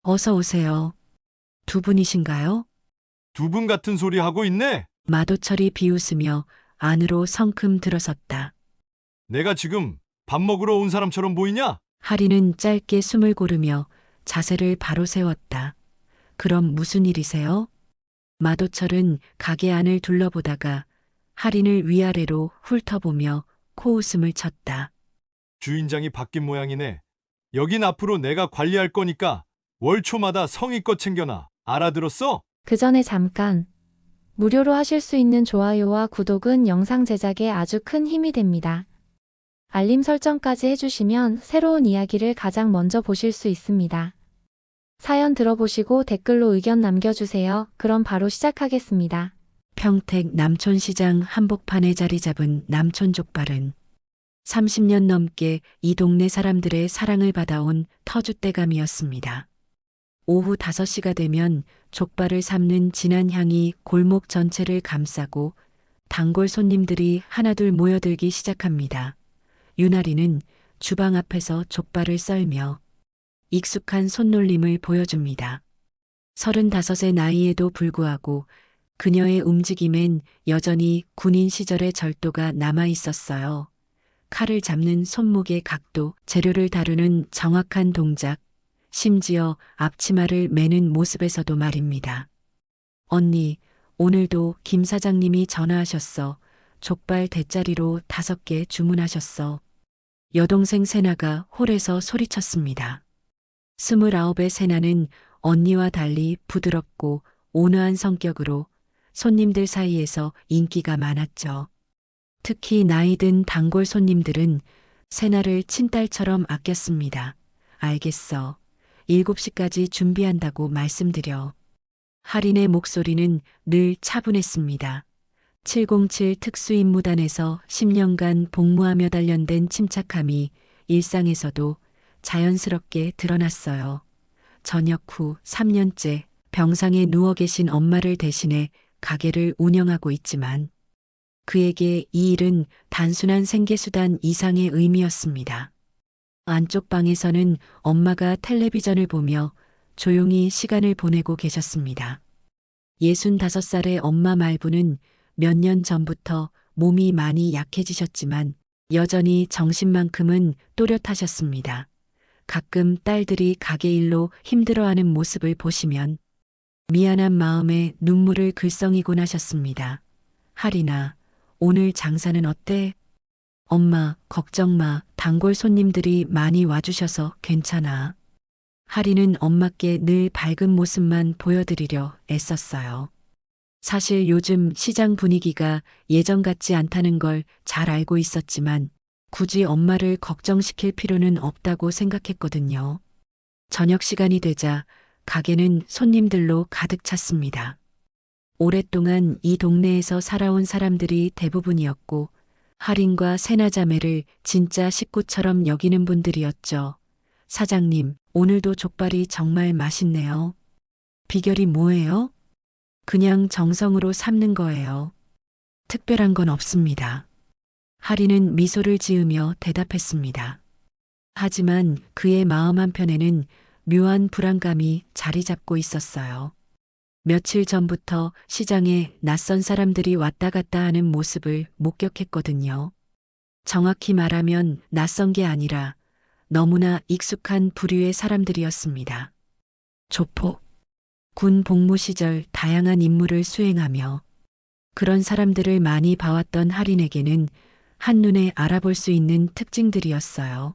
어서 오세요. 두 분이신가요? 두 분 같은 소리 하고 있네? 마도철이 비웃으며 안으로 성큼 들어섰다. 내가 지금 밥 먹으러 온 사람처럼 보이냐? 하리는 짧게 숨을 고르며 자세를 바로 세웠다. 그럼 무슨 일이세요? 마도철은 가게 안을 둘러보다가 하린을 위아래로 훑어보며 코웃음을 쳤다. 주인장이 바뀐 모양이네. 여긴 앞으로 내가 관리할 거니까 월초마다 성의껏 챙겨놔. 알아들었어? 그 전에 잠깐. 무료로 하실 수 있는 좋아요와 구독은 영상 제작에 아주 큰 힘이 됩니다. 알림 설정까지 해주시면 새로운 이야기를 가장 먼저 보실 수 있습니다. 사연 들어보시고 댓글로 의견 남겨주세요. 그럼 바로 시작하겠습니다. 평택 남촌시장 한복판에 자리 잡은 남촌족발은 30년 넘게 이 동네 사람들의 사랑을 받아온 터줏대감이었습니다. 오후 5시가 되면 족발을 삶는 진한 향이 골목 전체를 감싸고 단골 손님들이 하나둘 모여들기 시작합니다. 유나리는 주방 앞에서 족발을 썰며 익숙한 손놀림을 보여줍니다. 35의 나이에도 불구하고 그녀의 움직임엔 여전히 군인 시절의 절도가 남아 있었어요. 칼을 잡는 손목의 각도, 재료를 다루는 정확한 동작, 심지어 앞치마를 매는 모습에서도 말입니다. 언니, 오늘도 김 사장님이 전화하셨어. 족발 대짜리로 5개 주문하셨어. 여동생 세나가 홀에서 소리쳤습니다. 29의 세나는 언니와 달리 부드럽고 온화한 성격으로 손님들 사이에서 인기가 많았죠. 특히 나이 든 단골 손님들은 세나를 친딸처럼 아꼈습니다. 알겠어. 7시까지 준비한다고 말씀드려. 할인의 목소리는 늘 차분했습니다. 707 특수임무단에서 10년간 복무하며 단련된 침착함이 일상에서도 자연스럽게 드러났어요. 전역 후 3년째 병상에 누워 계신 엄마를 대신해 가게를 운영하고 있지만 그에게 이 일은 단순한 생계수단 이상의 의미였습니다. 안쪽 방에서는 엄마가 텔레비전을 보며 조용히 시간을 보내고 계셨습니다. 65살의 엄마 말부는 몇 년 전부터 몸이 많이 약해지셨지만 여전히 정신만큼은 또렷하셨습니다. 가끔 딸들이 가게 일로 힘들어하는 모습을 보시면 미안한 마음에 눈물을 글썽이곤 하셨습니다. 하리나, 오늘 장사는 어때? 엄마, 걱정 마. 단골 손님들이 많이 와주셔서 괜찮아. 하리는 엄마께 늘 밝은 모습만 보여드리려 애썼어요. 사실 요즘 시장 분위기가 예전 같지 않다는 걸 잘 알고 있었지만 굳이 엄마를 걱정시킬 필요는 없다고 생각했거든요. 저녁 시간이 되자 가게는 손님들로 가득 찼습니다. 오랫동안 이 동네에서 살아온 사람들이 대부분이었고 할인과 세나자매를 진짜 식구처럼 여기는 분들이었죠. 사장님, 오늘도 족발이 정말 맛있네요. 비결이 뭐예요? 그냥 정성으로 삶는 거예요. 특별한 건 없습니다. 할인은 미소를 지으며 대답했습니다. 하지만 그의 마음 한편에는 묘한 불안감이 자리 잡고 있었어요. 며칠 전부터 시장에 낯선 사람들이 왔다 갔다 하는 모습을 목격했거든요. 정확히 말하면 낯선 게 아니라 너무나 익숙한 부류의 사람들이었습니다. 조폭, 군 복무 시절 다양한 임무를 수행하며 그런 사람들을 많이 봐왔던 할인에게는 한눈에 알아볼 수 있는 특징들이었어요.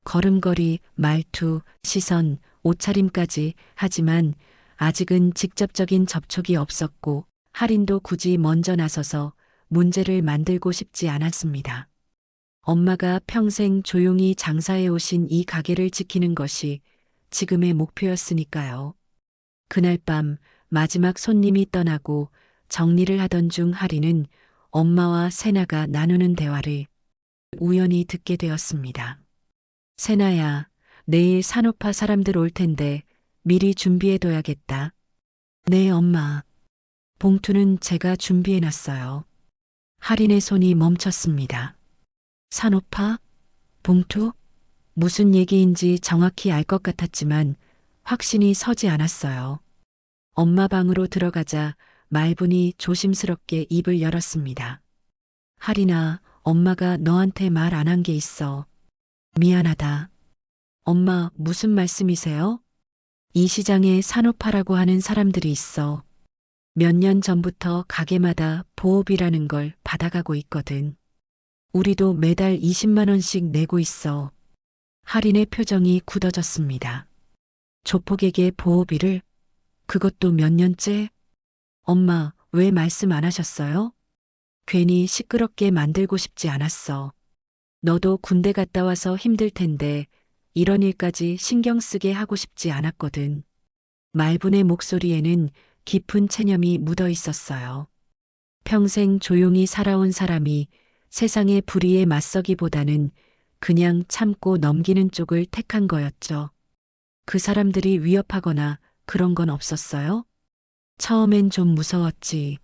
걸음걸이, 말투, 시선, 옷차림까지. 하지만 아직은 직접적인 접촉이 없었고 할인도 굳이 먼저 나서서 문제를 만들고 싶지 않았습니다. 엄마가 평생 조용히 장사해 오신 이 가게를 지키는 것이 지금의 목표였으니까요. 그날 밤 마지막 손님이 떠나고 정리를 하던 중 할인은 엄마와 세나가 나누는 대화를 우연히 듣게 되었습니다. 세나야, 내일 산호파 사람들 올 텐데 미리 준비해둬야겠다. 네, 엄마. 봉투는 제가 준비해놨어요. 할인의 손이 멈췄습니다. 산호파? 봉투? 무슨 얘기인지 정확히 알 것 같았지만 확신이 서지 않았어요. 엄마 방으로 들어가자 말분이 조심스럽게 입을 열었습니다. 할인아, 엄마가 너한테 말 안 한 게 있어. 미안하다. 엄마, 무슨 말씀이세요? 이 시장에 산업화라고 하는 사람들이 있어. 몇 년 전부터 가게마다 보호비라는 걸 받아가고 있거든. 우리도 매달 20만 원씩 내고 있어. 할인의 표정이 굳어졌습니다. 조폭에게 보호비를? 그것도 몇 년째? 엄마, 왜 말씀 안 하셨어요? 괜히 시끄럽게 만들고 싶지 않았어. 너도 군대 갔다 와서 힘들 텐데 이런 일까지 신경 쓰게 하고 싶지 않았거든. 말분의 목소리에는 깊은 체념이 묻어 있었어요. 평생 조용히 살아온 사람이 세상의 불의에 맞서기보다는 그냥 참고 넘기는 쪽을 택한 거였죠. 그 사람들이 위협하거나 그런 건 없었어요? 처음엔 좀 무서웠지.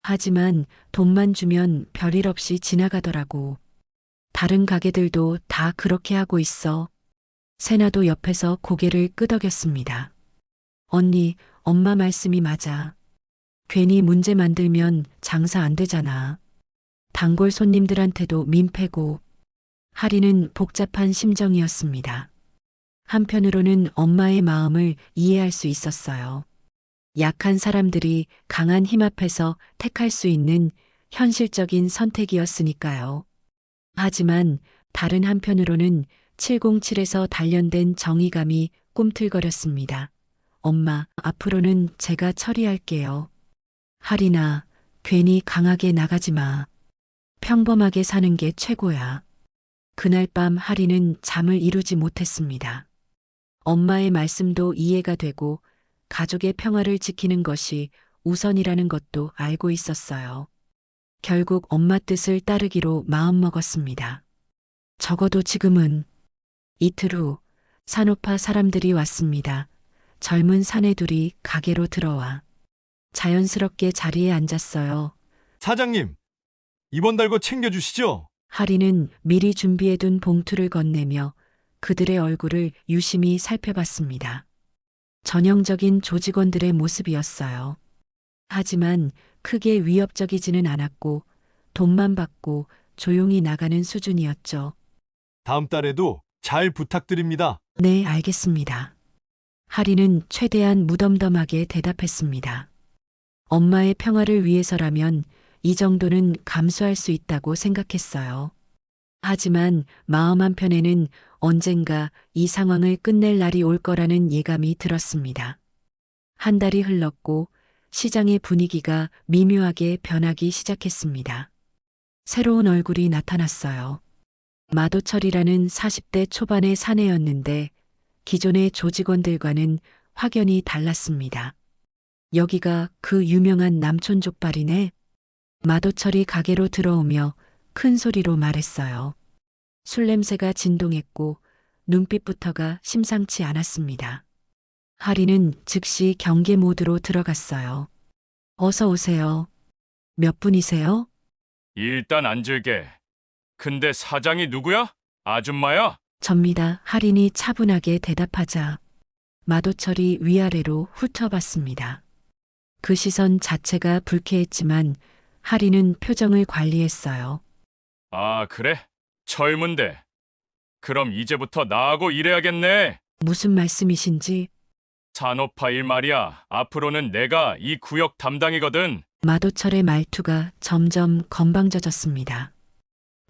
하지만 돈만 주면 별일 없이 지나가더라고. 다른 가게들도 다 그렇게 하고 있어. 세나도 옆에서 고개를 끄덕였습니다. 언니, 엄마 말씀이 맞아. 괜히 문제 만들면 장사 안 되잖아. 단골 손님들한테도 민폐고. 할인은 복잡한 심정이었습니다. 한편으로는 엄마의 마음을 이해할 수 있었어요. 약한 사람들이 강한 힘 앞에서 택할 수 있는 현실적인 선택이었으니까요. 하지만 다른 한편으로는 707에서 단련된 정의감이 꿈틀거렸습니다. 엄마, 앞으로는 제가 처리할게요. 할인아, 괜히 강하게 나가지 마. 평범하게 사는 게 최고야. 그날 밤 할인은 잠을 이루지 못했습니다. 엄마의 말씀도 이해가 되고 가족의 평화를 지키는 것이 우선이라는 것도 알고 있었어요. 결국 엄마 뜻을 따르기로 마음먹었습니다. 적어도 지금은. 이틀 후 산업화 사람들이 왔습니다. 젊은 사내들이 가게로 들어와 자연스럽게 자리에 앉았어요. 사장님, 이번 달거 챙겨주시죠? 할인은 미리 준비해둔 봉투를 건네며 그들의 얼굴을 유심히 살펴봤습니다. 전형적인 조직원들의 모습이었어요. 하지만 크게 위협적이지는 않았고 돈만 받고 조용히 나가는 수준이었죠. 다음 달에도 잘 부탁드립니다. 네, 알겠습니다. 할인은 최대한 무덤덤하게 대답했습니다. 엄마의 평화를 위해서라면 이 정도는 감수할 수 있다고 생각했어요. 하지만 마음 한편에는 언젠가 이 상황을 끝낼 날이 올 거라는 예감이 들었습니다. 한 달이 흘렀고 시장의 분위기가 미묘하게 변하기 시작했습니다. 새로운 얼굴이 나타났어요. 마도철이라는 40대 초반의 사내였는데 기존의 조직원들과는 확연히 달랐습니다. 여기가 그 유명한 남촌 족발이네. 마도철이 가게로 들어오며 큰 소리로 말했어요. 술 냄새가 진동했고 눈빛부터가 심상치 않았습니다. 할인은 즉시 경계 모드로 들어갔어요. 어서 오세요. 몇 분이세요? 일단 앉을게. 근데 사장이 누구야? 아줌마야? 접니다. 할인이 차분하게 대답하자 마도철이 위아래로 훑어봤습니다. 그 시선 자체가 불쾌했지만 할인은 표정을 관리했어요. 아, 그래? 젊은데. 그럼 이제부터 나하고 일해야겠네. 무슨 말씀이신지 산업화 일 말이야. 앞으로는 내가 이 구역 담당이거든. 마도철의 말투가 점점 건방져졌습니다.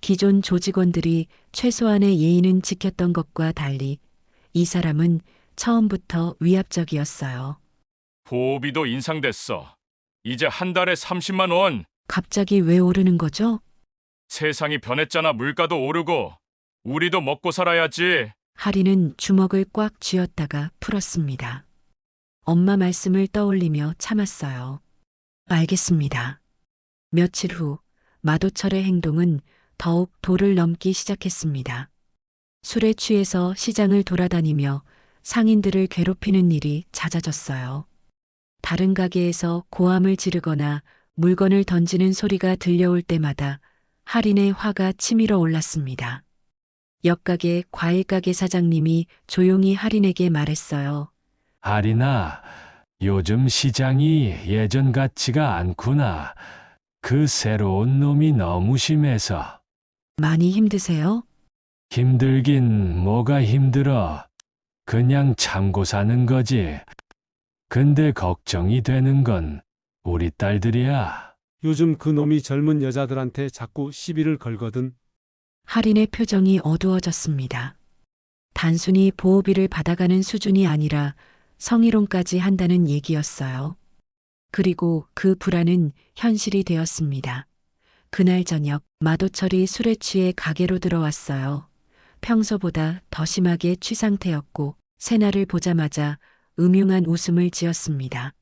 기존 조직원들이 최소한의 예의는 지켰던 것과 달리 이 사람은 처음부터 위압적이었어요. 보호비도 인상됐어. 이제 한 달에 30만 원. 갑자기 왜 오르는 거죠? 세상이 변했잖아. 물가도 오르고. 우리도 먹고 살아야지. 할인은 주먹을 꽉 쥐었다가 풀었습니다. 엄마 말씀을 떠올리며 참았어요. 알겠습니다. 며칠 후 마도철의 행동은 더욱 도를 넘기 시작했습니다. 술에 취해서 시장을 돌아다니며 상인들을 괴롭히는 일이 잦아졌어요. 다른 가게에서 고함을 지르거나 물건을 던지는 소리가 들려올 때마다 할인의 화가 치밀어 올랐습니다. 옆가게 과일가게 사장님이 조용히 할인에게 말했어요. 아리나, 요즘 시장이 예전 같지가 않구나. 그 새로운 놈이 너무 심해서. 많이 힘드세요? 힘들긴 뭐가 힘들어. 그냥 참고 사는 거지. 근데 걱정이 되는 건 우리 딸들이야. 요즘 그 놈이 젊은 여자들한테 자꾸 시비를 걸거든. 할인의 표정이 어두워졌습니다. 단순히 보호비를 받아가는 수준이 아니라 성희롱까지 한다는 얘기였어요. 그리고 그 불안은 현실이 되었습니다. 그날 저녁 마도철이 술에 취해 가게로 들어왔어요. 평소보다 더 심하게 취 상태였고 세나를 보자마자 음흉한 웃음을 지었습니다.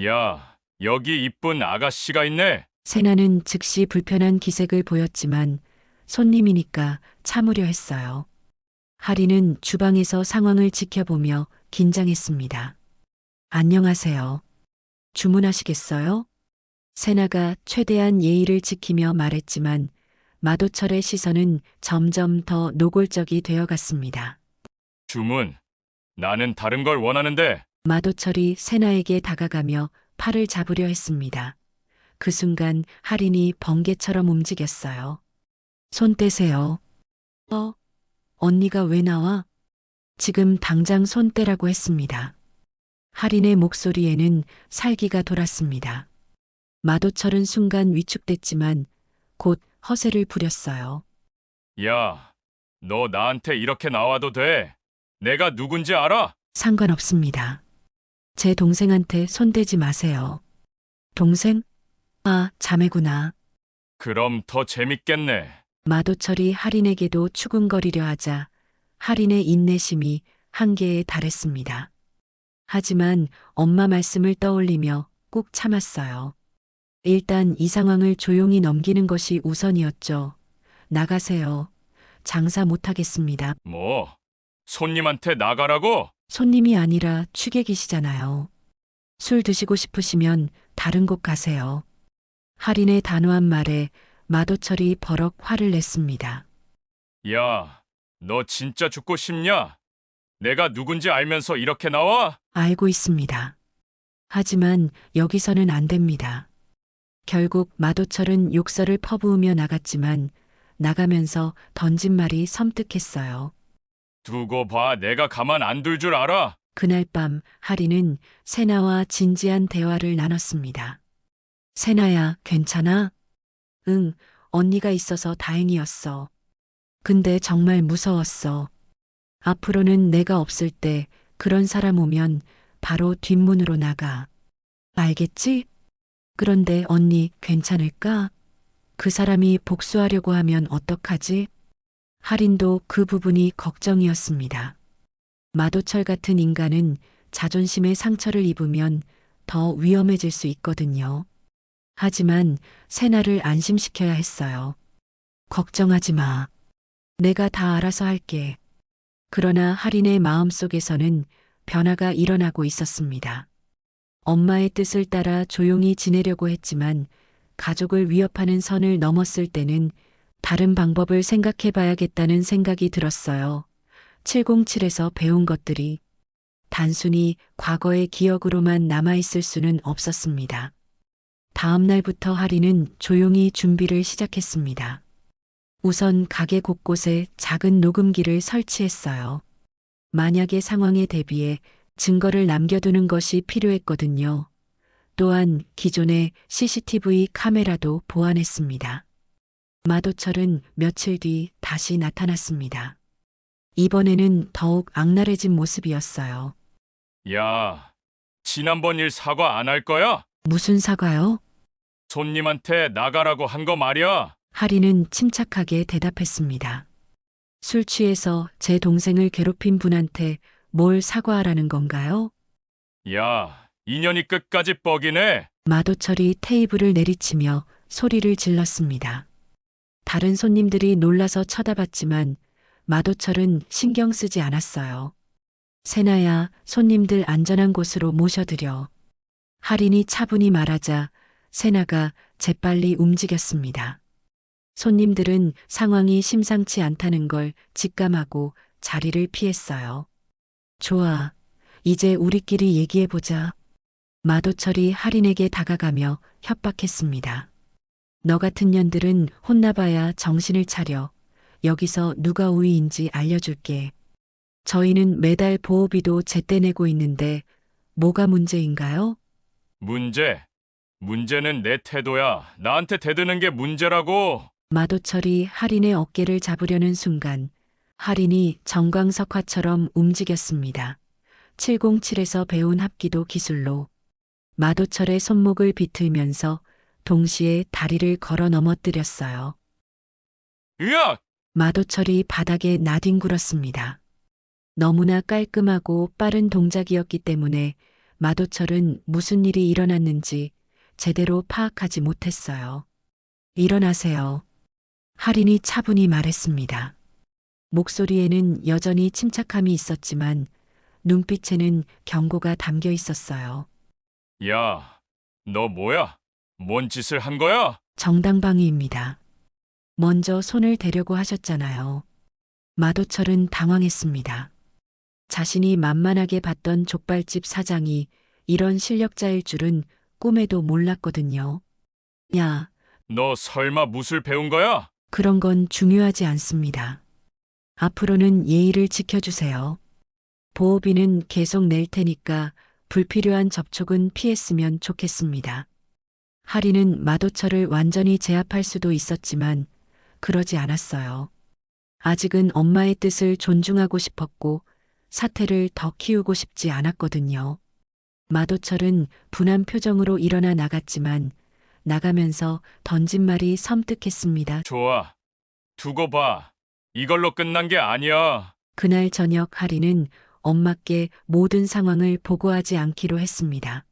야, 여기 이쁜 아가씨가 있네. 세나는 즉시 불편한 기색을 보였지만 손님이니까 참으려 했어요. 하리는 주방에서 상황을 지켜보며 긴장했습니다. 안녕하세요. 주문하시겠어요? 세나가 최대한 예의를 지키며 말했지만 마도철의 시선은 점점 더 노골적이 되어갔습니다. 주문. 나는 다른 걸 원하는데. 마도철이 세나에게 다가가며 팔을 잡으려 했습니다. 그 순간 할인이 번개처럼 움직였어요. 손 떼세요. 언니가 왜 나와? 지금 당장 손 떼라고 했습니다. 할인의 목소리에는 살기가 돌았습니다. 마도철은 순간 위축됐지만 곧 허세를 부렸어요. 야, 너 나한테 이렇게 나와도 돼. 내가 누군지 알아? 상관없습니다. 제 동생한테 손대지 마세요. 동생? 아, 자매구나. 그럼 더 재밌겠네. 마도철이 할인에게도 추궁거리려 하자 할인의 인내심이 한계에 달했습니다. 하지만 엄마 말씀을 떠올리며 꾹 참았어요. 일단 이 상황을 조용히 넘기는 것이 우선이었죠. 나가세요. 장사 못하겠습니다. 뭐? 손님한테 나가라고? 손님이 아니라 취객이시잖아요. 술 드시고 싶으시면 다른 곳 가세요. 할인의 단호한 말에 마도철이 버럭 화를 냈습니다. 야, 너 진짜 죽고 싶냐? 내가 누군지 알면서 이렇게 나와? 알고 있습니다. 하지만 여기서는 안 됩니다. 결국 마도철은 욕설을 퍼부으며 나갔지만 나가면서 던진 말이 섬뜩했어요. 두고 봐, 내가 가만 안 둘 줄 알아? 그날 밤 하리는 세나와 진지한 대화를 나눴습니다. 세나야, 괜찮아? 응, 언니가 있어서 다행이었어. 근데 정말 무서웠어. 앞으로는 내가 없을 때 그런 사람 오면 바로 뒷문으로 나가. 알겠지? 그런데 언니 괜찮을까? 그 사람이 복수하려고 하면 어떡하지? 할인도 그 부분이 걱정이었습니다. 마도철 같은 인간은 자존심에 상처를 입으면 더 위험해질 수 있거든요. 하지만 세나를 안심시켜야 했어요. 걱정하지 마. 내가 다 알아서 할게. 그러나 할인의 마음속에서는 변화가 일어나고 있었습니다. 엄마의 뜻을 따라 조용히 지내려고 했지만 가족을 위협하는 선을 넘었을 때는 다른 방법을 생각해 봐야겠다는 생각이 들었어요. 707에서 배운 것들이 단순히 과거의 기억으로만 남아있을 수는 없었습니다. 다음 날부터 할인은 조용히 준비를 시작했습니다. 우선 가게 곳곳에 작은 녹음기를 설치했어요. 만약의 상황에 대비해 증거를 남겨두는 것이 필요했거든요. 또한 기존의 CCTV 카메라도 보완했습니다. 마도철은 며칠 뒤 다시 나타났습니다. 이번에는 더욱 악랄해진 모습이었어요. 야, 지난번 일 사과 안 할 거야? 무슨 사과요? 손님한테 나가라고 한 거 말이야. 하리는 침착하게 대답했습니다. 술 취해서 제 동생을 괴롭힌 분한테 뭘 사과하라는 건가요? 야, 인연이 끝까지 뻑이네. 마도철이 테이블을 내리치며 소리를 질렀습니다. 다른 손님들이 놀라서 쳐다봤지만 마도철은 신경 쓰지 않았어요. 세나야, 손님들 안전한 곳으로 모셔드려. 할인이 차분히 말하자 세나가 재빨리 움직였습니다. 손님들은 상황이 심상치 않다는 걸 직감하고 자리를 피했어요. 좋아. 이제 우리끼리 얘기해보자. 마도철이 할인에게 다가가며 협박했습니다. 너 같은 년들은 혼나봐야 정신을 차려. 여기서 누가 우위인지 알려줄게. 저희는 매달 보호비도 제때 내고 있는데 뭐가 문제인가요? 문제는 내 태도야. 나한테 대드는 게 문제라고. 마도철이 할인의 어깨를 잡으려는 순간 할인이 정광석화처럼 움직였습니다. 707에서 배운 합기도 기술로 마도철의 손목을 비틀면서 동시에 다리를 걸어 넘어뜨렸어요. 으악! 마도철이 바닥에 나뒹굴었습니다. 너무나 깔끔하고 빠른 동작이었기 때문에 마도철은 무슨 일이 일어났는지 제대로 파악하지 못했어요. 일어나세요. 할인이 차분히 말했습니다. 목소리에는 여전히 침착함이 있었지만 눈빛에는 경고가 담겨 있었어요. 야, 너 뭐야? 뭔 짓을 한 거야? 정당방위입니다. 먼저 손을 대려고 하셨잖아요. 마도철은 당황했습니다. 자신이 만만하게 봤던 족발집 사장이 이런 실력자일 줄은 꿈에도 몰랐거든요. 야, 너 설마 무술 배운 거야? 그런 건 중요하지 않습니다. 앞으로는 예의를 지켜주세요. 보호비는 계속 낼 테니까 불필요한 접촉은 피했으면 좋겠습니다. 할인은 마도철을 완전히 제압할 수도 있었지만 그러지 않았어요. 아직은 엄마의 뜻을 존중하고 싶었고 사태를 더 키우고 싶지 않았거든요. 마도철은 분한 표정으로 일어나 나갔지만 나가면서 던진 말이 섬뜩했습니다. 좋아. 두고 봐. 이걸로 끝난 게 아니야. 그날 저녁 할인은 엄마께 모든 상황을 보고하지 않기로 했습니다.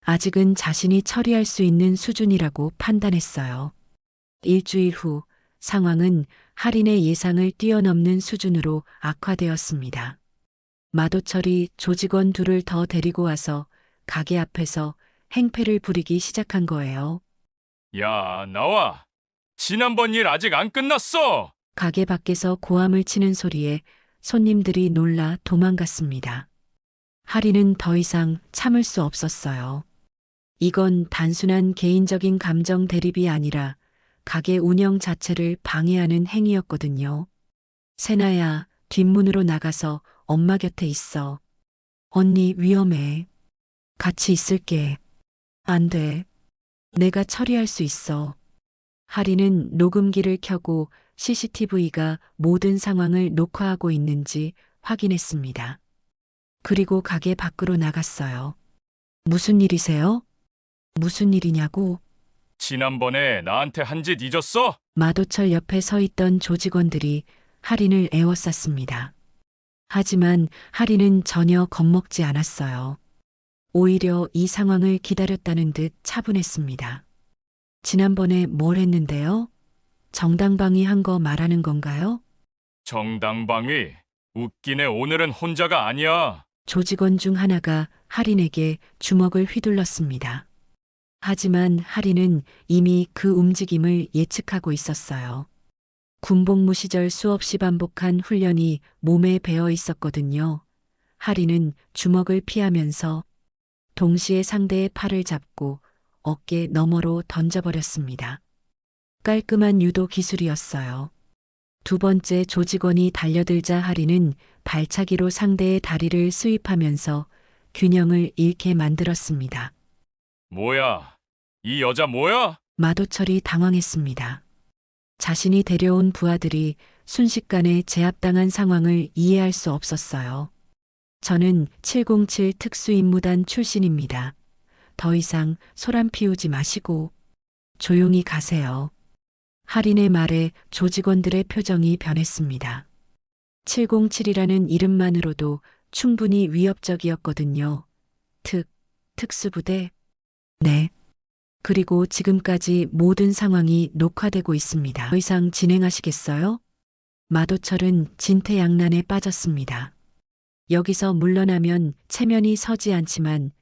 아직은 자신이 처리할 수 있는 수준이라고 판단했어요. 일주일 후 상황은 할인의 예상을 뛰어넘는 수준으로 악화되었습니다. 마도철이 조직원 둘을 더 데리고 와서 가게 앞에서 행패를 부리기 시작한 거예요. 야, 나와. 지난번 일 아직 안 끝났어. 가게 밖에서 고함을 치는 소리에 손님들이 놀라 도망갔습니다. 할인은 더 이상 참을 수 없었어요. 이건 단순한 개인적인 감정 대립이 아니라 가게 운영 자체를 방해하는 행위였거든요. 세나야, 뒷문으로 나가서 엄마 곁에 있어. 언니 위험해. 같이 있을게. 안 돼. 내가 처리할 수 있어. 할인은 녹음기를 켜고 CCTV가 모든 상황을 녹화하고 있는지 확인했습니다. 그리고 가게 밖으로 나갔어요. 무슨 일이세요? 무슨 일이냐고? 지난번에 나한테 한 짓 잊었어? 마도철 옆에 서 있던 조직원들이 할인을 에워쌌습니다. 하지만 할인은 전혀 겁먹지 않았어요. 오히려 이 상황을 기다렸다는 듯 차분했습니다. 지난번에 뭘 했는데요? 정당방위 한 거 말하는 건가요? 정당방위. 웃기네. 오늘은 혼자가 아니야. 조직원 중 하나가 할인에게 주먹을 휘둘렀습니다. 하지만 할인은 이미 그 움직임을 예측하고 있었어요. 군복무 시절 수없이 반복한 훈련이 몸에 배어 있었거든요. 할인은 주먹을 피하면서 동시에 상대의 팔을 잡고 어깨 너머로 던져버렸습니다. 깔끔한 유도 기술이었어요. 두 번째 조직원이 달려들자 할인은 발차기로 상대의 다리를 스윕하면서 균형을 잃게 만들었습니다. 뭐야? 이 여자 뭐야? 마도철이 당황했습니다. 자신이 데려온 부하들이 순식간에 제압당한 상황을 이해할 수 없었어요. 저는 707 특수임무단 출신입니다. 더 이상 소란 피우지 마시고 조용히 가세요. 할인의 말에 조직원들의 표정이 변했습니다. 707이라는 이름만으로도 충분히 위협적이었거든요. 특수부대? 네. 그리고 지금까지 모든 상황이 녹화되고 있습니다. 더 이상 진행하시겠어요? 마도철은 진퇴양난에 빠졌습니다. 여기서 물러나면 체면이 서지 않지만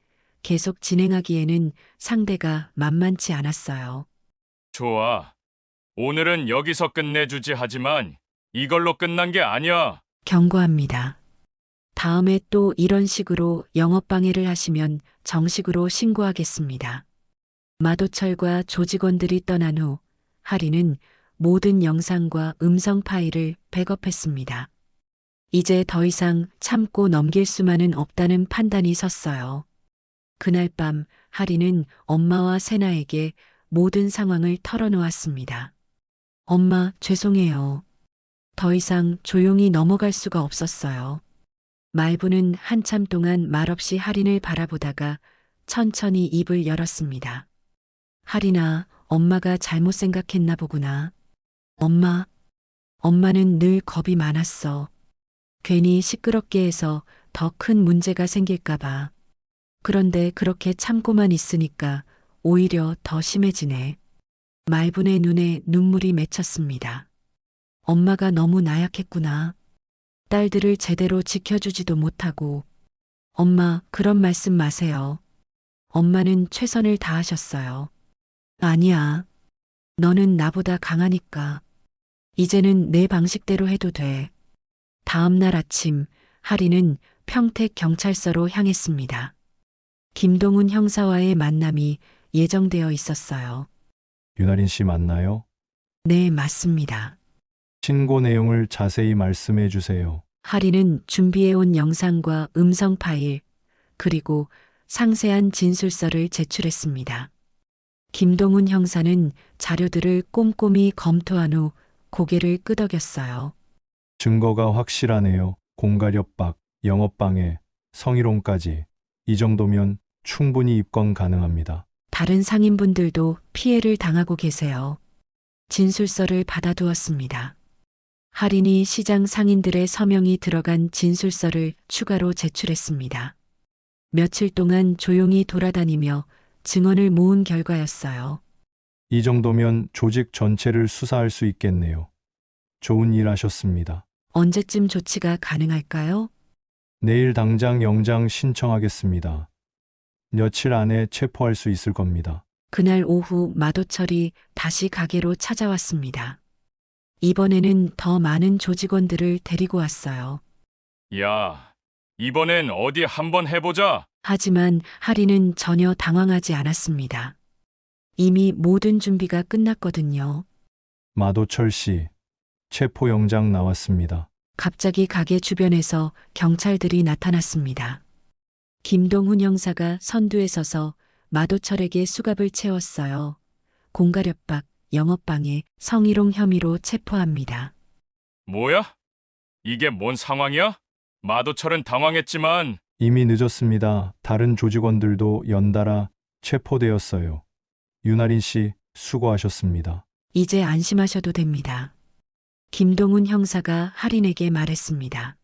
계속 진행하기에는 상대가 만만치 않았어요. 좋아. 오늘은 여기서 끝내주지 하지만 이걸로 끝난 게 아니야. 경고합니다. 다음에 또 이런 식으로 영업방해를 하시면 정식으로 신고하겠습니다. 마도철과 조직원들이 떠난 후 하리는 모든 영상과 음성 파일을 백업했습니다. 이제 더 이상 참고 넘길 수만은 없다는 판단이 섰어요. 그날 밤 하리는 엄마와 세나에게 모든 상황을 털어놓았습니다. 엄마, 죄송해요. 더 이상 조용히 넘어갈 수가 없었어요. 말부는 한참 동안 말없이 하린을 바라보다가 천천히 입을 열었습니다. 하린아, 엄마가 잘못 생각했나 보구나. 엄마는 늘 겁이 많았어. 괜히 시끄럽게 해서 더 큰 문제가 생길까봐. 그런데 그렇게 참고만 있으니까 오히려 더 심해지네. 말분의 눈에 눈물이 맺혔습니다. 엄마가 너무 나약했구나. 딸들을 제대로 지켜주지도 못하고. 엄마, 그런 말씀 마세요. 엄마는 최선을 다하셨어요. 아니야. 너는 나보다 강하니까. 이제는 내 방식대로 해도 돼. 다음 날 아침, 하리는 평택 경찰서로 향했습니다. 김동훈 형사와의 만남이 예정되어 있었어요. 윤아린 씨 맞나요? 네, 맞습니다. 신고 내용을 자세히 말씀해 주세요. 하리는 준비해온 영상과 음성 파일, 그리고 상세한 진술서를 제출했습니다. 김동훈 형사는 자료들을 꼼꼼히 검토한 후 고개를 끄덕였어요. 증거가 확실하네요. 공갈협박, 영업방해, 성희롱까지. 이 정도면 충분히 입건 가능합니다. 다른 상인분들도 피해를 당하고 계세요. 진술서를 받아두었습니다. 할인이 시장 상인들의 서명이 들어간 진술서를 추가로 제출했습니다. 며칠 동안 조용히 돌아다니며 증언을 모은 결과였어요. 이 정도면 조직 전체를 수사할 수 있겠네요. 좋은 일 하셨습니다. 언제쯤 조치가 가능할까요? 내일 당장 영장 신청하겠습니다. 며칠 안에 체포할 수 있을 겁니다. 그날 오후 마도철이 다시 가게로 찾아왔습니다. 이번에는 더 많은 조직원들을 데리고 왔어요. 야, 이번엔 어디 한번 해보자. 하지만 하리는 전혀 당황하지 않았습니다. 이미 모든 준비가 끝났거든요. 마도철 씨, 체포 영장 나왔습니다. 갑자기 가게 주변에서 경찰들이 나타났습니다. 김동훈 형사가 선두에 서서 마도철에게 수갑을 채웠어요. 공갈협박, 영업방해, 성희롱 혐의로 체포합니다. 뭐야? 이게 뭔 상황이야? 마도철은 당황했지만 이미 늦었습니다. 다른 조직원들도 연달아 체포되었어요. 윤아린 씨, 수고하셨습니다. 이제 안심하셔도 됩니다. 김동훈 형사가 할인에게 말했습니다.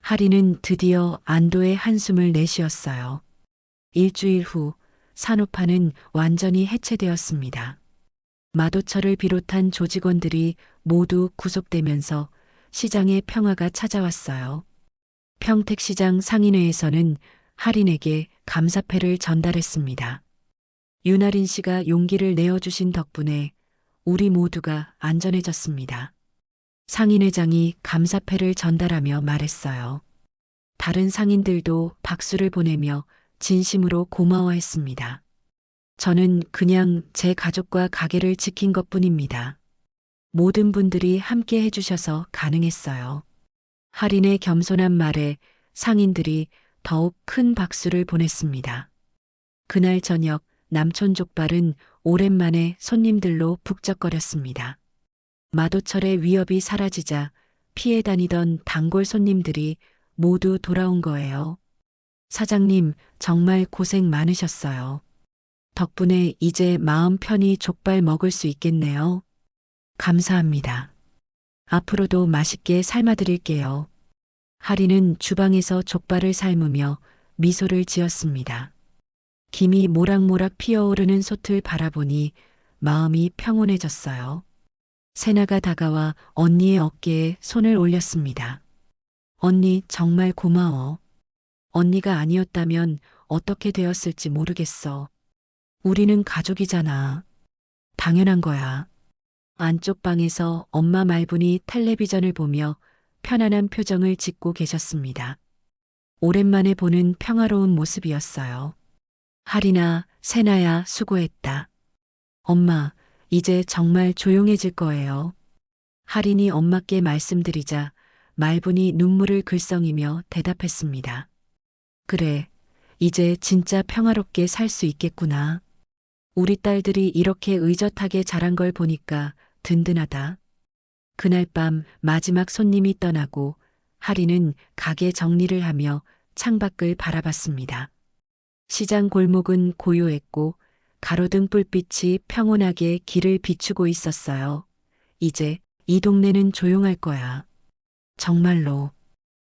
할인은 드디어 안도의 한숨을 내쉬었어요. 일주일 후 산업화는 완전히 해체되었습니다. 마도철을 비롯한 조직원들이 모두 구속되면서 시장의 평화가 찾아왔어요. 평택시장 상인회에서는 할인에게 감사패를 전달했습니다. 윤아린 씨가 용기를 내어주신 덕분에 우리 모두가 안전해졌습니다. 상인회장이 감사패를 전달하며 말했어요. 다른 상인들도 박수를 보내며 진심으로 고마워했습니다. 저는 그냥 제 가족과 가게를 지킨 것뿐입니다. 모든 분들이 함께 해주셔서 가능했어요. 할인의 겸손한 말에 상인들이 더욱 큰 박수를 보냈습니다. 그날 저녁 남촌족발은 오랜만에 손님들로 북적거렸습니다. 마도철의 위협이 사라지자 피해 다니던 단골 손님들이 모두 돌아온 거예요. 사장님, 정말 고생 많으셨어요. 덕분에 이제 마음 편히 족발 먹을 수 있겠네요. 감사합니다. 앞으로도 맛있게 삶아드릴게요. 하리는 주방에서 족발을 삶으며 미소를 지었습니다. 김이 모락모락 피어오르는 솥을 바라보니 마음이 평온해졌어요. 세나가 다가와 언니의 어깨에 손을 올렸습니다. 언니 정말 고마워. 언니가 아니었다면 어떻게 되었을지 모르겠어. 우리는 가족이잖아. 당연한 거야. 안쪽 방에서 엄마 말분이 텔레비전을 보며 편안한 표정을 짓고 계셨습니다. 오랜만에 보는 평화로운 모습이었어요. 하리나, 세나야, 수고했다. 엄마, 이제 정말 조용해질 거예요. 할인이 엄마께 말씀드리자 말분이 눈물을 글썽이며 대답했습니다. 그래, 이제 진짜 평화롭게 살 수 있겠구나. 우리 딸들이 이렇게 의젓하게 자란 걸 보니까 든든하다. 그날 밤 마지막 손님이 떠나고 하리는 가게 정리를 하며 창밖을 바라봤습니다. 시장 골목은 고요했고 가로등 불빛이 평온하게 길을 비추고 있었어요. 이제 이 동네는 조용할 거야. 정말로.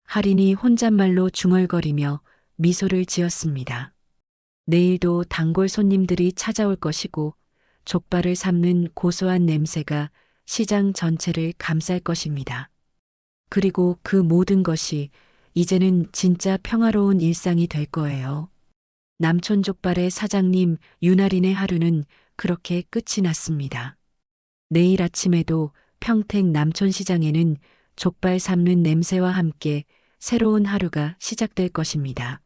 할인이 혼잣말로 중얼거리며 미소를 지었습니다. 내일도 단골 손님들이 찾아올 것이고 족발을 삶는 고소한 냄새가 시장 전체를 감쌀 것입니다. 그리고 그 모든 것이 이제는 진짜 평화로운 일상이 될 거예요. 남촌 족발의 사장님 윤아린의 하루는 그렇게 끝이 났습니다. 내일 아침에도 평택 남촌시장에는 족발 삶는 냄새와 함께 새로운 하루가 시작될 것입니다.